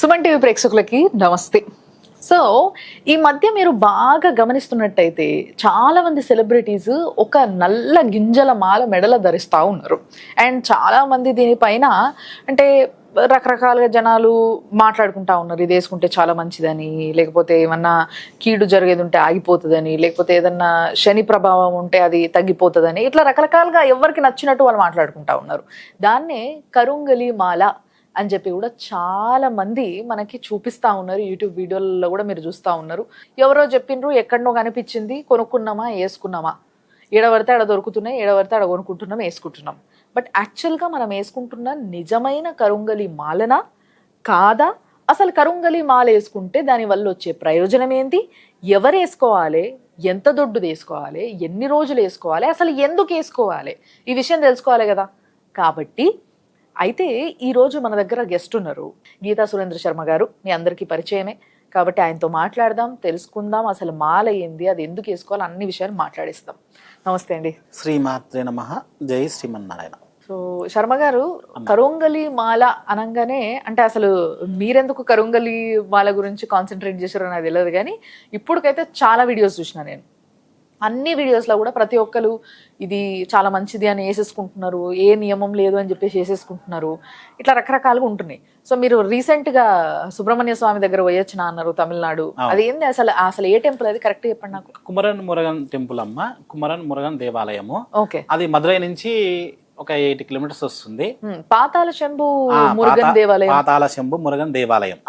Suman TV ప్రేక్షకులకి నమస్తే. So ఈ మధ్య మీరు బాగా గమనిస్తున్నట్టయితే చాలా మంది సెలబ్రిటీస్ ఒక నల్ల గింజల మాల మెడల ధరిస్తూ ఉన్నారు. అండ్ చాలా మంది దీనిపైన అంటే రకరకాలుగా జనాలు మాట్లాడుకుంటా ఉన్నారు. ఇది వేసుకుంటే చాలా మంచిదని, లేకపోతే ఏమన్నా కీడు జరిగేది ఉంటే ఆగిపోతుందని, లేకపోతే ఏదన్నా శని ప్రభావం ఉంటే అది తగ్గిపోతుందని, ఇట్లా రకరకాలుగా ఎవరికి నచ్చినట్టు వాళ్ళు మాట్లాడుకుంటా ఉన్నారు. దాన్నే కరుంగలి మాల అని చెప్పి కూడా చాలా మంది మనకి చూపిస్తూ ఉన్నారు. యూట్యూబ్ వీడియోలలో కూడా మీరు చూస్తూ ఉన్నారు. ఎవరో చెప్పిండ్రు, ఎక్కడనో కనిపించింది, కొనుక్కున్నామా వేసుకున్నామా, ఏడవడితే ఆడ దొరుకుతున్నాయి, ఏడవడితే ఆడ కొనుక్కుంటున్నాం వేసుకుంటున్నాం. బట్ యాక్చువల్గా మనం వేసుకుంటున్న నిజమైన కరుంగలి మాలనా కాదా? అసలు కరుంగలి మాల వేసుకుంటే దానివల్ల వచ్చే ప్రయోజనం ఏంటి, ఎవరు వేసుకోవాలి, ఎంత దొడ్డుది వేసుకోవాలి, ఎన్ని రోజులు వేసుకోవాలి, అసలు ఎందుకు వేసుకోవాలి, ఈ విషయం తెలుసుకోవాలి కదా. కాబట్టి అయితే ఈరోజు మన దగ్గర గెస్ట్ ఉన్నారు, గీతా సురేంద్ర శర్మ గారు. మీ అందరికీ పరిచయమే కాబట్టి ఆయనతో మాట్లాడదాం, తెలుసుకుందాం అసలు మాల ఏంది, అది ఎందుకు వేసుకోవాలి, అన్ని విషయాలు మాట్లాడిస్తాం. నమస్తే అండి. శ్రీమాత్రే నమః. జై శ్రీమన్నారాయణ. సో శర్మ గారు, కరుంగలి మాల అనగానే అంటే అసలు మీరెందుకు కరుంగలి మాల గురించి కాన్సన్ట్రేట్ చేశారో నాకు తెలియదు, కానీ ఇప్పటికైతే చాలా వీడియోస్ చూసిన నేను. అన్ని వీడియోస్లో కూడా ప్రతి ఒక్కరు ఇది చాలా మంచిది అని వేసేసుకుంటున్నారు, ఏ నియమం లేదు అని చెప్పేసి వేసేసుకుంటున్నారు, ఇట్లా రకరకాలుగా ఉంటున్నాయి. సో మీరు రీసెంట్గా సుబ్రహ్మణ్య స్వామి దగ్గర పోయొచ్చిన అన్నారు, తమిళనాడు. అది ఏంది అసలు, అసలు ఏ టెంపుల్ అది కరెక్ట్ చెప్పండి నాకు. కుమరన్ మురగన్ టెంపుల్ అమ్మ, కుమరన్ మురగన్ దేవాలయము. ఓకే. అది మదురై నుంచి ఒక 8 కిలోమీటర్స్ వస్తుంది. పాతాళ శంభు మురుగన్ దేవాలయం. పాతాళ శంభు మురగన్ దేవాలయం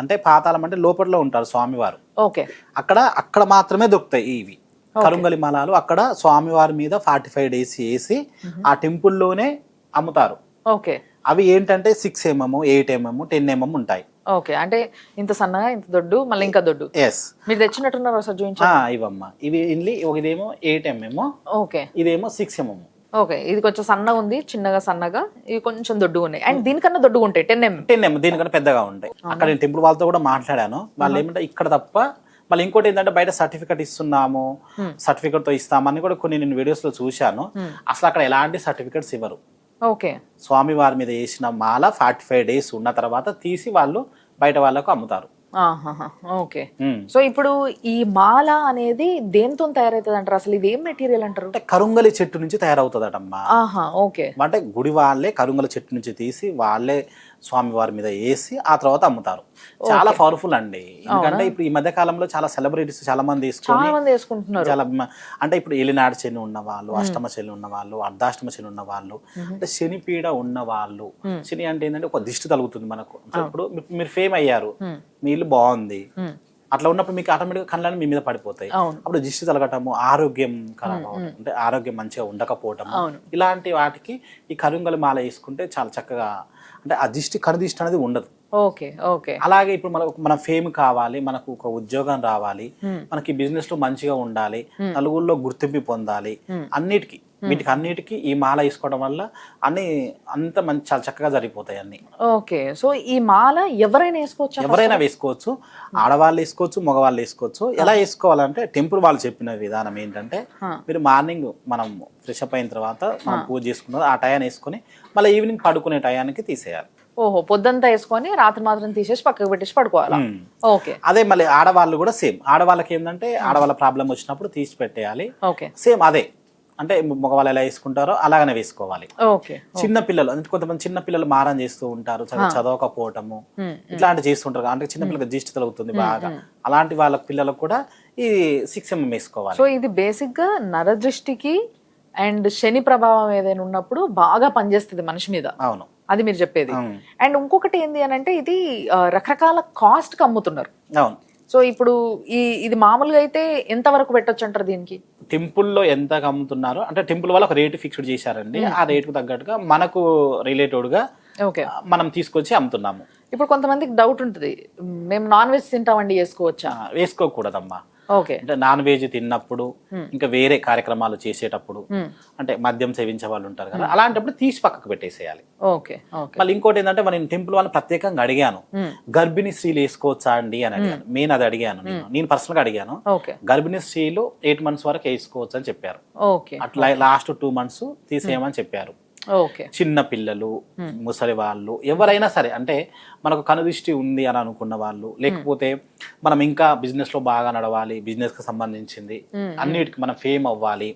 అంటే పాతాళం అంటే లోపట్లో ఉంటారు స్వామివారు. ఓకే. అక్కడ మాత్రమే దొరుకుతాయి ఇవి కరుంగలి మాలాలు. అక్కడ స్వామివారి మీద 45 days వేసి ఆ టెంపుల్లోనే అమ్ముతారు. ఓకే. అవి ఏంటంటే 6 mm, 8 mm, 10 mm ఉంటాయి. ఓకే. అంటే ఇంత సన్నగా, ఇంత దొడ్డు, మళ్ళీ ఇంకా దొడ్డు. ఎస్. మీరు తెచ్చినట్టున్నారు ఒకసారి చూపించండి. ఇవమ్మా ఇవి ఇదేమో 8 mm. ఓకే. ఇదేమో 6 mm. ఓకే. ఇది కొంచెం సన్నగా ఉంది, చిన్నగా సన్నగా, ఇవి కొంచెం దొడ్డుగా ఉన్నాయి. అండ్ దీనికన్నా దొడ్డుగా ఉంటాయి 10 mm. దీనికన్నా పెద్దగా ఉంటాయి. అక్కడ నేను టెంపుల్ వాళ్ళతో కూడా మాట్లాడాను. వాళ్ళు ఏమంటే ఇక్కడ తప్ప మళ్ళీ ఇంకోటి ఏంటంటే బయట సర్టిఫికెట్ ఇస్తున్నాము, సర్టిఫికెట్ తో ఇస్తామని కూడా కొన్ని నేను వీడియోస్ లో చూశాను. అసలు అక్కడ ఎలాంటి సర్టిఫికెట్స్ ఇవ్వరు. ఓకే. స్వామి వారి మీద వేసిన మాల 45 days ఉన్న తర్వాత తీసి వాళ్ళు బయట వాళ్ళకు అమ్ముతారు. ఓకే. సో ఇప్పుడు ఈ మాల అనేది దేంతో తయారవుతుంది అంటారు, అసలు ఇది ఏం మెటీరియల్ అంటారు? అంటే కరుంగలి చెట్టు నుంచి తయారవుతుందటమ్మా. ఓకే. అంటే గుడి వాళ్ళే కరుంగలి చెట్టు నుంచి తీసి వాళ్ళే స్వామి వారి మీద వేసి ఆ తర్వాత అమ్ముతారు. చాలా పవర్ఫుల్ అండి. ఎందుకంటే ఇప్పుడు ఈ మధ్య కాలంలో చాలా సెలబ్రిటీస్ చాలా మంది వేసుకుంటున్నారు. చాలా అంటే ఇప్పుడు ఏలినాడు శని ఉన్న వాళ్ళు, అష్టమ శని ఉన్న వాళ్ళు, అర్ధాష్టమ శని ఉన్న వాళ్ళు, అంటే శని పీడ ఉన్న వాళ్ళు. శని అంటే ఏంటంటే ఒక దిష్టి తగులుతుంది మనకు. ఇప్పుడు మీరు ఫేమ్ అయ్యారు, మీ ఇల్లు బాగుంది, అట్లా ఉన్నప్పుడు మీకు ఆటోమేటిక్గా కళ్ళని మీ మీద పడిపోతాయి. అప్పుడు దిష్టి తలగటము, ఆరోగ్యం ఖరాబ్ అవడం, అంటే ఆరోగ్యం మంచిగా ఉండకపోవటం, ఇలాంటి వాటికి ఈ కరుంగలి మాల వేసుకుంటే చాలా చక్కగా, అంటే ఆ దిష్టి కనుదిష్టి అనేది ఉండదు. ఓకే. ఓకే. అలాగే ఇప్పుడు మన ఫేమ్ కావాలి, మనకు ఒక ఉద్యోగం రావాలి, మనకి బిజినెస్ లో మంచిగా ఉండాలి, నలుగురిలో గుర్తింపు పొందాలి, వీటికి ఈ మాల వేసుకోవడం వల్ల అంత మంచి చాలా చక్కగా జరిగిపోతాయి అన్ని. ఓకే. సో ఈ మాల ఎవరైనా వేసుకోవచ్చు? ఎవరైనా వేసుకోవచ్చు. ఆడవాళ్ళు వేసుకోవచ్చు, మగవాళ్ళు వేసుకోవచ్చు. ఎలా వేసుకోవాలంటే టెంపుల్ వాళ్ళు చెప్పిన విధానం ఏంటంటే, మీరు మార్నింగ్ మనం ఫ్రెష్ అప్ అయిన తర్వాత మనం పూజ చేసుకున్నది ఆ టయాన్ని వేసుకొని మళ్ళీ ఈవినింగ్ పడుకునే టయానికి తీసేయాలి. ఓహో, పొద్దుంతా వేసుకొని రాత్రి మాత్రం తీసేసి పక్కకు పెట్టేసి పడుకోవాలి. ఓకే. అదే మళ్ళీ ఆడవాళ్ళు కూడా సేమ్. ఆడవాళ్ళకి ఏంటంటే ఆడవాళ్ళ ప్రాబ్లం వచ్చినప్పుడు తీసి పెట్టేయాలి. ఓకే. సేమ్ అదే, అంటే మగవాళ్ళు ఎలా వేసుకుంటారో అలాగనే వేసుకోవాలి. ఓకే. చిన్న పిల్లలు అంటే కొంతమంది చిన్న పిల్లలు మారం చేస్తూ ఉంటారు, చదవకపోవటము ఇట్లాంటివి చేస్తుంటారు. అంటే చిన్న పిల్లలకు దిష్టి తగులుతుంది బాగా, అలాంటి వాళ్ళ పిల్లలకు కూడా ఈ 6 mm వేసుకోవాలి. సో ఇది బేసిక్ గా నరదృష్టికి అండ్ శని ప్రభావం ఏదైనా ఉన్నప్పుడు బాగా పనిచేస్తుంది మనిషి మీద. అవును, అది మీరు చెప్పేది. అండ్ ఇంకొకటి ఏంది అని అంటే, ఇది రకరకాల కాస్ట్ కి అమ్ముతున్నారు. అవును. సో ఇప్పుడు ఇది మామూలుగా అయితే ఎంత వరకు పెట్టొచ్చు అంటారు దీనికి? టెంపుల్లో ఎంత అమ్ముతున్నారు అంటే టెంపుల్ వాళ్ళు ఒక రేటు ఫిక్స్డ్ చేశారండి. ఆ రేటుకు తగ్గట్టుగా మనకు రిలేటెడ్ గా మనం తీసుకొచ్చి అమ్ముతున్నాము. ఇప్పుడు కొంతమందికి డౌట్ ఉంటుంది, మేము నాన్ వెజ్ తింటామండి, వేసుకోవచ్చా? వేసుకోకూడదమ్మా. ఓకే. అంటే నాన్ వెజ్ తిన్నప్పుడు, ఇంకా వేరే కార్యక్రమాలు చేసేటప్పుడు, అంటే మద్యం సేవించే వాళ్ళు ఉంటారు కదా, అలాంటప్పుడు తీసి పక్కకు పెట్టేసేయాలి. ఓకే. మళ్ళీ ఇంకోటి ఏంటంటే నేను టెంపుల్ వాళ్ళని ప్రత్యేకంగా అడిగాను, గర్భిణీ స్త్రీలు వేసుకోవచ్చా అండి అని అడిగాను. మెయిన్ అది అడిగాను, నేను పర్సనల్ గా అడిగాను. గర్భిణీ స్త్రీలు 8 months వరకు వేసుకోవచ్చు అని చెప్పారు. అట్లా లాస్ట్ 2 months తీసేయమని చెప్పారు. చిన్న పిల్లలు, ముసలి వాళ్ళు, ఎవరైనా సరే, అంటే మనకు కనుదృష్టి ఉంది అని అనుకున్న వాళ్ళు, లేకపోతే మనం ఇంకా బిజినెస్ లో బాగా నడవాలి, బిజినెస్ కి సంబంధించింది అన్నిటికి మనం ఫేమ్ అవ్వాలి,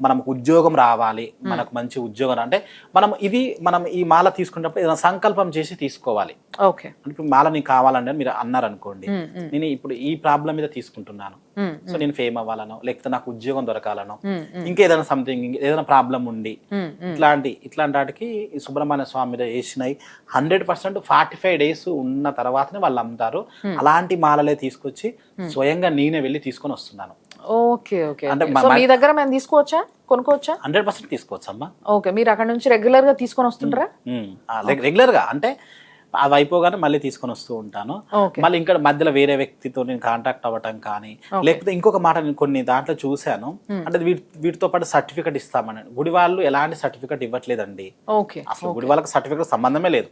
మనకు ఉద్యోగం రావాలి, మనకు మంచి ఉద్యోగం అంటే మనం ఈ మాల తీసుకున్నప్పుడు ఏదైనా సంకల్పం చేసి తీసుకోవాలి. ఇప్పుడు మాల నీకు కావాలంటే మీరు అన్నారు అనుకోండి, నేను ఇప్పుడు ఈ ప్రాబ్లం మీద తీసుకుంటున్నాను, సో నేను ఫేమ్ అవ్వాలనో, లేకపోతే నాకు ఉద్యోగం దొరకాలనో, ఇంకేదైనా సంథింగ్ ఏదైనా ప్రాబ్లం ఉండి ఇట్లాంటి వాటికి సుబ్రహ్మణ్య స్వామి మీద వేసినాయి 100% 45 days ఉన్న తర్వాతనే వాళ్ళు అమ్ముతారు. అలాంటి మాలలే తీసుకొచ్చి స్వయంగా నేనే వెళ్ళి తీసుకొని వస్తున్నాను. Okay okay. అంటే మీ దగ్గర మేము తీసుకోవచ్చా, కొనుక్కోవచ్చా? 100% తీసుకోవచ్చు అమ్మా. ఓకే, మీరు అక్కడ నుంచి రెగ్యులర్ గా తీసుకొని వస్తుంటారా? రెగ్యులర్ గా అంటే అది అయిపోగానే మళ్ళీ తీసుకొని వస్తూ ఉంటాను. మళ్ళీ ఇంకా మధ్యలో వేరే వ్యక్తితో నేను కాంటాక్ట్ అవ్వటం కానీ, లేకపోతే ఇంకొక మాట నేను కొన్ని దాంట్లో చూశాను, అంటే వీటితో పాటు సర్టిఫికెట్ ఇస్తామని. గుడి వాళ్ళు ఎలాంటి సర్టిఫికెట్ ఇవ్వట్లేదండి, అసలు గుడి వాళ్ళకి సర్టిఫికెట్ సంబంధమే లేదు.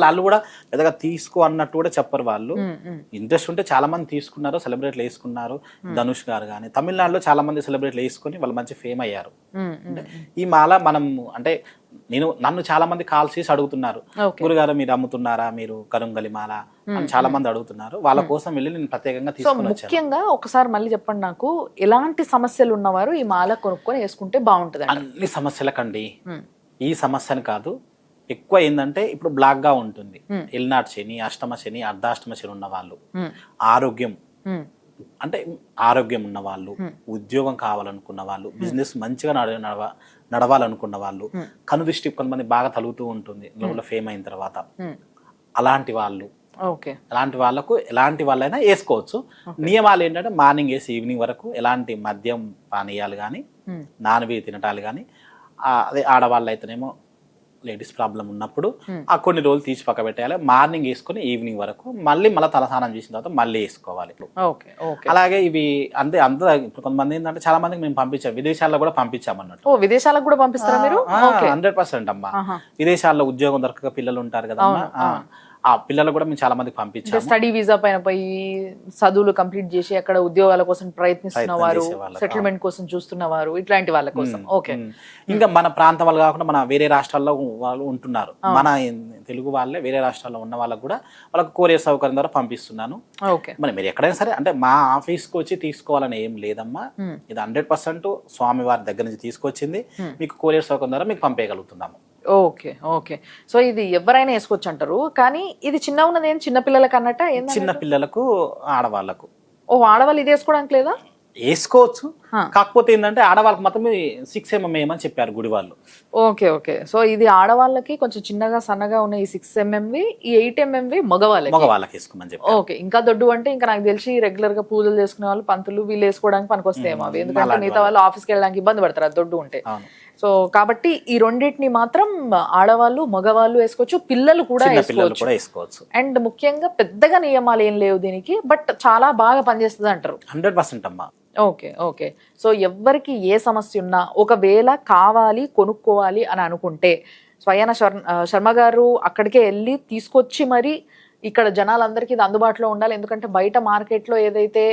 వాళ్ళు కూడా పెద్దగా తీసుకో అన్నట్టు కూడా చెప్పరు. వాళ్ళు ఇంట్రెస్ట్ ఉంటే చాలా మంది తీసుకున్నారు, సెలబ్రేట్లు వేసుకున్నారు. ధనుష్ గారు కానీ తమిళనాడులో చాలా మంది సెలబ్రేట్లు వేసుకొని వాళ్ళు మంచి ఫేమ్ అయ్యారు. ఈ మాల మనం అంటే నన్ను చాలా మంది కాల్ చేసి అడుగుతున్నారు, గురుగారు మీరు అమ్ముతున్నారా, మీరు కరుంగలి మాల అని చాలా మంది అడుగుతున్నారు. వాళ్ళ కోసం వెళ్ళి నేను ప్రత్యేకంగా తీసుకొని వచ్చాను. ముఖ్యంగా ఒకసారి మళ్ళీ చెప్పండి నాకు, ఎలాంటి సమస్యలు ఉన్నవారు ఈ మాల కొనుక్కొని వేసుకుంటే బాగుంటుంది? అన్ని సమస్యలకండి, ఈ సమస్యని కాదు. ఎక్కువ ఏంటంటే ఇప్పుడు బ్లాక్ గా ఉంటుంది, ఎల్నాటి శని, అష్టమ శని, అర్ధాష్టమ శని ఉన్న వాళ్ళు, ఆరోగ్యం ఉన్న వాళ్ళు, ఉద్యోగం కావాలనుకున్న వాళ్ళు, బిజినెస్ మంచిగా నడవాలనుకున్న వాళ్ళు, కనుదృష్టి కొంతమంది బాగా తలుగుతూ ఉంటుంది లోపల ఫేమ్ అయిన తర్వాత, అలాంటి వాళ్ళకు ఎలాంటి వాళ్ళైనా వేసుకోవచ్చు. నియమాలు ఏంటంటే మార్నింగ్ వేసి ఈవినింగ్ వరకు ఎలాంటి మద్యం పానీయాలు కానీ, నాన్ వెజ్ తినటాలు కానీ, అదే ఆడవాళ్ళు అయితేనేమో లేడీస్ ప్రాబ్లం ఉన్నప్పుడు ఆ కొన్ని రోజులు తీసి పక్క పెట్టేయాలి. మార్నింగ్ వేసుకుని ఈవినింగ్ వరకు మళ్ళీ తలస్నానం చేసిన తర్వాత మళ్ళీ వేసుకోవాలి. అలాగే ఇవి అంతే ఇప్పుడు కొంతమంది ఏంటంటే చాలా మందికి మేము పంపించాం, విదేశాల్లో కూడా పంపించామన్నట్టు. విదేశాలకు కూడా పంపిస్తారా మీరు? 100% అమ్మా. విదేశాల్లో ఉద్యోగం దొరకక పిల్లలు ఉంటారు కదా, ఆ పిల్లలు కూడా మేము చాలా మందికి పంపించాము. స్టడీ వీసా పైన పోయి చదువులు కంప్లీట్ చేసి అక్కడ ఉద్యోగాల కోసం ప్రయత్నిస్తున్న వారు, సెటిల్మెంట్ కోసం చూస్తున్నవారు, ఇట్లాంటి వాళ్ళ కోసం. ఓకే. ఇంకా మన ప్రాంతం వాళ్ళు కాకుండా మన వేరే రాష్ట్రాల్లో వాళ్ళు ఉంటున్నారు, మన తెలుగు వాళ్ళే వేరే రాష్ట్రాల్లో ఉన్న వాళ్ళకు కూడా వాళ్ళకు కొరియర్ సౌకర్యం ద్వారా పంపిస్తున్నాను. మరి మీరు ఎక్కడైనా సరే అంటే మా ఆఫీస్కి వచ్చి తీసుకోవాలని ఏం లేదమ్మా, ఇది 100% స్వామి వారి దగ్గర నుంచి తీసుకొచ్చింది, మీకు కొరియర్ సౌకర్యం ద్వారా మీకు పంపేయగలుగుతున్నాము. Okay okay. సో ఇది ఎవరైనా వేసుకోవచ్చు అంటారు, కానీ ఇది చిన్న ఉన్నది ఏం చిన్న పిల్లలకు అన్నట్ట? చిన్న పిల్లలకు, ఆడవాళ్ళకు. ఆడవాళ్ళు ఇది వేసుకోవడానికి లేదా? వేసుకోవచ్చు, కాకపోతే ఏంటంటే ఆడవాళ్ళకి మాత్రమే 6 mm వేయమని చెప్పారు గుడి వాళ్ళు. Okay okay. సో ఇది ఆడవాళ్ళకి కొంచెం చిన్నగా సన్నగా ఉన్న ఈ 6 mm, ఈ 8 mm మగవాళ్ళకి వేసుకోమని చెప్పారు. ఓకే. ఇంకా దొడ్డు అంటే ఇంకా నాకు తెలిసి రెగ్యులర్ గా పూజలు చేసుకునే వాళ్ళు, పంతులు, వీళ్ళు వేసుకోవడానికి పనికొస్తాయేమో అవి, ఎందుకంటే మిగతా వాళ్ళు ఆఫీస్కి వెళ్ళడానికి ఇబ్బంది పడతారు అది దొడ్డు ఉంటే. సో కాబట్టి ఈ రెండింటిని మాత్రం ఆడవాళ్ళు, మగవాళ్ళు వేసుకోవచ్చు, పిల్లలు కూడా వేసుకోవచ్చు. అండ్ ముఖ్యంగా పెద్దగా నియమాలు ఏం లేవు దీనికి, బట్ చాలా బాగా పనిచేస్తుంది అంటారు. 100% అమ్మా. Okay okay. సో ఎవరికి ఏ సమస్య ఉన్నా ఒకవేళ కావాలి, కొనుక్కోవాలి అని అనుకుంటే స్వయాన శర్మ గారు అక్కడికే వెళ్ళి తీసుకొచ్చి మరి ఇక్కడ జనాలందరికీ ఇది అందుబాటులో ఉండాలి. ఎందుకంటే బయట మార్కెట్లో ఏదైతే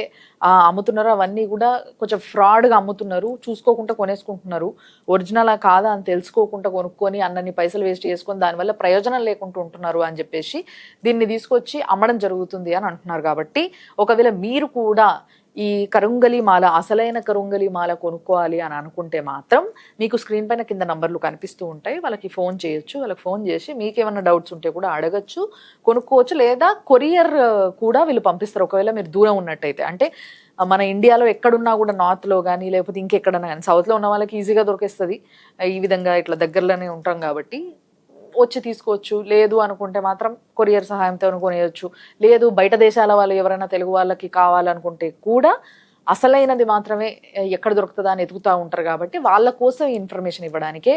అమ్ముతున్నారో అవన్నీ కూడా కొంచెం ఫ్రాడ్గా అమ్ముతున్నారు, చూసుకోకుండా కొనేసుకుంటున్నారు. ఒరిజినల్ కాదా అని తెలుసుకోకుండా కొనుక్కొని అన్నన్ని పైసలు వేస్ట్ చేసుకొని దానివల్ల ప్రయోజనం లేకుండా ఉంటున్నారు అని చెప్పేసి దీన్ని తీసుకొచ్చి అమ్మడం జరుగుతుంది అని అంటున్నారు. కాబట్టి ఒకవేళ మీరు కూడా ఈ కరుంగలి మాల, అసలైన కరుంగలి మాల కొనుక్కోవాలి అని అనుకుంటే మాత్రం మీకు స్క్రీన్ పైన కింద నంబర్లు కనిపిస్తూ ఉంటాయి, వాళ్ళకి ఫోన్ చేయొచ్చు. వాళ్ళకి ఫోన్ చేసి మీకు ఏమైనా డౌట్స్ ఉంటే కూడా అడగచ్చు, కొనుక్కోవచ్చు. లేదా కొరియర్ కూడా వీళ్ళు పంపిస్తారు ఒకవేళ మీరు దూరం ఉన్నట్టయితే. అంటే మన ఇండియాలో ఎక్కడున్నా కూడా, నార్త్లో కానీ లేకపోతే ఇంకెక్కడన్నా కానీ, సౌత్లో ఉన్న వాళ్ళకి ఈజీగా దొరికేస్తుంది. ఈ విధంగా ఇట్లా దగ్గరలోనే ఉంటాం కాబట్టి వచ్చి తీసుకోవచ్చు. లేదు అనుకుంటే మాత్రం కొరియర్ సహాయంతో కొనేయచ్చు. లేదు బయట దేశాల వాళ్ళు ఎవరైనా తెలుగు వాళ్ళకి కావాలనుకుంటే కూడా అసలైనది మాత్రమే ఎక్కడ దొరుకుతుందా అని ఎతుకుతూ ఉంటారు. కాబట్టి వాళ్ళ కోసం ఇన్ఫర్మేషన్ ఇవ్వడానికే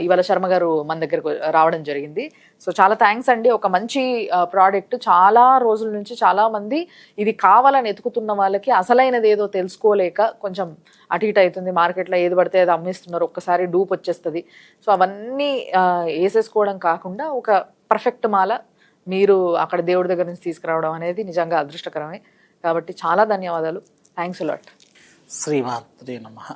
ఇవాళ శర్మ గారు మన దగ్గరకు రావడం జరిగింది. సో చాలా థ్యాంక్స్ అండి. ఒక మంచి ప్రోడక్ట్, చాలా రోజుల నుంచి చాలా మంది ఇది కావాలని ఎతుకుతున్న వాళ్ళకి అసలైనది ఏదో తెలుసుకోలేక కొంచెం అటు ఇటు అవుతుంది. మార్కెట్లో ఏది పడితే అది అమ్మేస్తున్నారు, ఒక్కసారి డూప్ వచ్చేస్తుంది. సో అవన్నీ వేసేసుకోవడం కాకుండా ఒక పర్ఫెక్ట్ మాల మీరు అక్కడ దేవుడి దగ్గర నుంచి తీసుకురావడం అనేది నిజంగా అదృష్టకరమే. కాబట్టి చాలా ధన్యవాదాలు. Thanks a lot. శ్రీమాత్రే నమః.